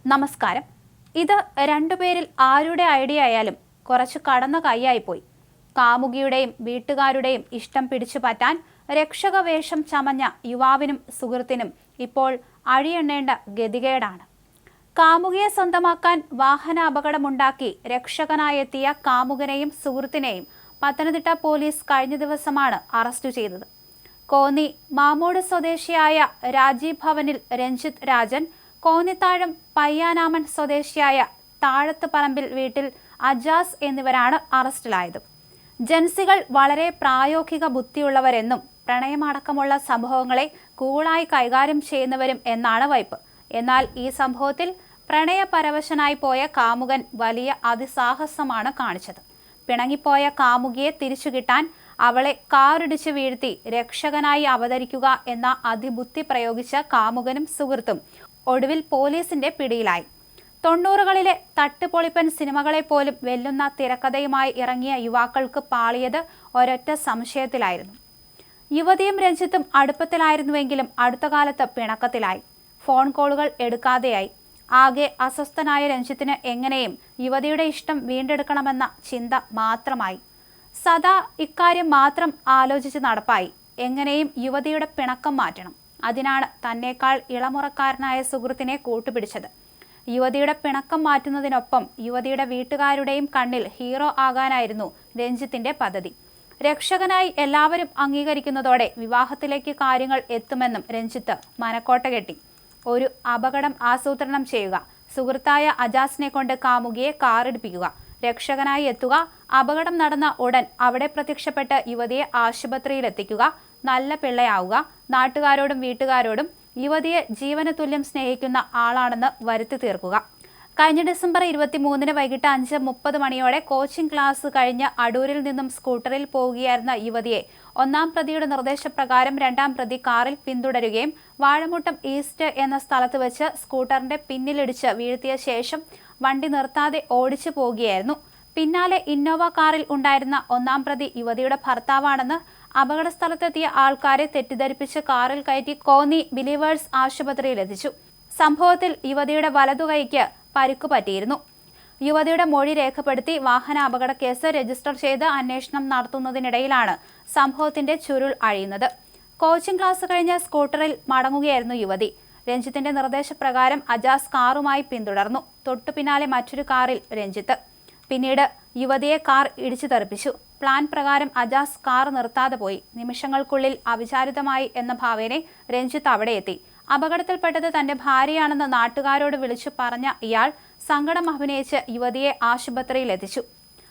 നമസ്കാരം. ഇത് രണ്ടുപേരിൽ ആരുടെ ഐഡിയ ആയാലും കുറച്ച് കടന്ന കൈയായിപ്പോയി. കാമുകിയുടെയും വീട്ടുകാരുടെയും ഇഷ്ടം പിടിച്ചു പറ്റാൻ രക്ഷക വേഷം ചമഞ്ഞ യുവാവിനും സുഹൃത്തിനും ഇപ്പോൾ അഴിയെണ്ണേണ്ട ഗതികേടാണ്. കാമുകിയെ സ്വന്തമാക്കാൻ വാഹന അപകടമുണ്ടാക്കി രക്ഷകനായെത്തിയ കാമുകനെയും സുഹൃത്തിനെയും പത്തനംതിട്ട പോലീസ് കഴിഞ്ഞ ദിവസമാണ് അറസ്റ്റ് ചെയ്തത്. കോന്നി മാമൂട് സ്വദേശിയായ രാജീവ് ഭവനിൽ രഞ്ജിത്ത് രാജൻ, കോന്നിത്താഴം പയ്യാനാമൺ സ്വദേശിയായ താഴത്ത് പറമ്പിൽ വീട്ടിൽ അജാസ് എന്നിവരാണ് അറസ്റ്റിലായത്. ജൻസികൾ വളരെ പ്രായോഗിക ബുദ്ധിയുള്ളവരെന്നും പ്രണയമടക്കമുള്ള സംഭവങ്ങളെ കൂളായി കൈകാര്യം ചെയ്യുന്നവരും എന്നാണ് വൈപ്പ്. എന്നാൽ ഈ സംഭവത്തിൽ പ്രണയപരവശനായി പോയ കാമുകൻ വലിയ അതിസാഹസമാണ് കാണിച്ചത്. പിണങ്ങിപ്പോയ കാമുകിയെ തിരിച്ചുകിട്ടാൻ അവളെ കാറിടിച്ച് വീഴ്ത്തി രക്ഷകനായി അവതരിക്കുക എന്ന അതിബുദ്ധി പ്രയോഗിച്ച കാമുകനും സുഹൃത്തും ഒടുവിൽ പോലീസിന്റെ പിടിയിലായി. 90കളിലെ തട്ടുപൊളിപ്പൻ സിനിമകളെ പോലും വെല്ലുന്ന തിരക്കഥയുമായി ഇറങ്ങിയ യുവാക്കൾക്ക് പാളിയത് ഒരൊറ്റ സംശയത്തിലായിരുന്നു. യുവതിയും രഞ്ജിത്തും അടുപ്പത്തിലായിരുന്നുവെങ്കിലും അടുത്ത കാലത്ത് പിണക്കത്തിലായി. ഫോൺ കോളുകൾ എടുക്കാതെയായി. ആകെ അസ്വസ്ഥനായ രഞ്ജിത്തിന് എങ്ങനെയും യുവതിയുടെ ഇഷ്ടം വീണ്ടെടുക്കണമെന്ന ചിന്ത മാത്രമായി. സദാ ഇക്കാര്യം മാത്രം ആലോചിച്ച് നടപ്പായി. എങ്ങനെയും യുവതിയുടെ പിണക്കം മാറ്റണം. അതിനാണ് തന്നേക്കാൾ ഇളമുറക്കാരനായ സുഹൃത്തിനെ കൂട്ടുപിടിച്ചത്. യുവതിയുടെ പിണക്കം മാറ്റുന്നതിനൊപ്പം യുവതിയുടെ വീട്ടുകാരുടെയും കണ്ണിൽ ഹീറോ ആകാനായിരുന്നു രഞ്ജിത്തിന്റെ പദ്ധതി. രക്ഷകനായി എല്ലാവരും അംഗീകരിക്കുന്നതോടെ വിവാഹത്തിലേക്ക് കാര്യങ്ങൾ എത്തുമെന്നും രഞ്ജിത്ത് മനക്കോട്ട കെട്ടി. ഒരു അപകടം ആസൂത്രണം ചെയ്യുക, സുഹൃത്തായ അജാസിനെ കൊണ്ട് കാമുകിയെ കാറിടിപ്പിക്കുക, രക്ഷകനായി എത്തുക, അപകടം നടന്ന ഉടൻ അവിടെ പ്രത്യക്ഷപ്പെട്ട് യുവതിയെ ആശുപത്രിയിൽ എത്തിക്കുക, നല്ല പിള്ളയാവുക, നാട്ടുകാരോടും വീട്ടുകാരോടും യുവതിയെ ജീവന തുല്യം സ്നേഹിക്കുന്ന ആളാണെന്ന് വരുത്തി തീർക്കുക. കഴിഞ്ഞ ഡിസംബർ 23 വൈകിട്ട് 5:30 മണിയോടെ കോച്ചിംഗ് ക്ലാസ് കഴിഞ്ഞ് അടൂരിൽ നിന്നും സ്കൂട്ടറിൽ പോവുകയായിരുന്ന യുവതിയെ ഒന്നാം പ്രതിയുടെ നിർദ്ദേശപ്രകാരം രണ്ടാം പ്രതി കാറിൽ പിന്തുടരുകയും വാഴമുട്ടം ഈസ്റ്റ് എന്ന സ്ഥലത്ത് വെച്ച് സ്കൂട്ടറിന്റെ പിന്നിലിടിച്ച് വീഴ്ത്തിയ ശേഷം വണ്ടി നിർത്താതെ ഓടിച്ചു പോവുകയായിരുന്നു. പിന്നാലെ ഇന്നോവ കാറിൽ ഉണ്ടായിരുന്ന ഒന്നാം പ്രതി യുവതിയുടെ ഭർത്താവാണെന്ന് അപകട സ്ഥലത്തെത്തിയ ആൾക്കാരെ തെറ്റിദ്ധരിപ്പിച്ച് കാറിൽ കയറ്റി കോന്നി ബിലീവേഴ്സ് ആശുപത്രിയിൽ എത്തിച്ചു. സംഭവത്തിൽ യുവതിയുടെ വലതുകൈക്ക് പരിക്കു പറ്റിയിരുന്നു. യുവതിയുടെ മൊഴി രേഖപ്പെടുത്തി വാഹന അപകട കേസ് രജിസ്റ്റർ ചെയ്ത് അന്വേഷണം നടത്തുന്നതിനിടയിലാണ് സംഭവത്തിന്റെ ചുരുൾ അഴിയുന്നത്. കോച്ചിംഗ് ക്ലാസ് കഴിഞ്ഞ് സ്കൂട്ടറിൽ മടങ്ങുകയായിരുന്നു യുവതി. രഞ്ജിത്തിന്റെ നിർദ്ദേശപ്രകാരം അജാസ് കാറുമായി പിന്തുടർന്നു. തൊട്ടു പിന്നാലെ മറ്റൊരു കാറിൽ രഞ്ജിത്ത്. പിന്നീട് യുവതിയെ കാർ ഇടിച്ചു തെറിപ്പിച്ചു. പ്ലാൻ പ്രകാരം അജാസ് കാർ നിർത്താതെ പോയി. നിമിഷങ്ങൾക്കുള്ളിൽ അവിചാരിതമായി എന്ന ഭാവേനെ രഞ്ജിത്ത് അവിടെ എത്തി. അപകടത്തിൽപ്പെട്ടത് തന്റെ ഭാര്യയാണെന്ന് നാട്ടുകാരോട് വിളിച്ചു പറഞ്ഞ ഇയാൾ സങ്കടം അഭിനയിച്ച് യുവതിയെ ആശുപത്രിയിൽ എത്തിച്ചു.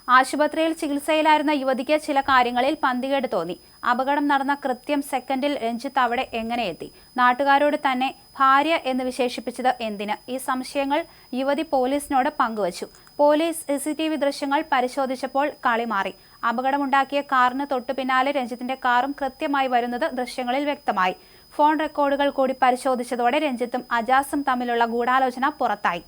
ആശുപത്രിയിൽ ചികിത്സയിലായിരുന്ന യുവതിക്ക് ചില കാര്യങ്ങളിൽ പന്തികേട് തോന്നി. അപകടം നടന്ന കൃത്യം സെക്കൻഡിൽ രഞ്ജിത്ത് അവിടെ എങ്ങനെ എത്തി? നാട്ടുകാരോട് തന്നെ ഭാര്യ എന്ന് വിശേഷിപ്പിച്ചത് എന്തിന്? ഈ സംശയങ്ങൾ യുവതി പോലീസിനോട് പങ്കുവച്ചു. പോലീസ് CCTV ദൃശ്യങ്ങൾ പരിശോധിച്ചപ്പോൾ കളി മാറി. അപകടമുണ്ടാക്കിയ കാറിന് തൊട്ടു പിന്നാലെ രഞ്ജിത്തിന്റെ കാറും കൃത്യമായി വരുന്നത് ദൃശ്യങ്ങളിൽ വ്യക്തമായി. ഫോൺ റെക്കോർഡുകൾ കൂടി പരിശോധിച്ചതോടെ രഞ്ജിത്തും അജാസും തമ്മിലുള്ള ഗൂഢാലോചന പുറത്തായി.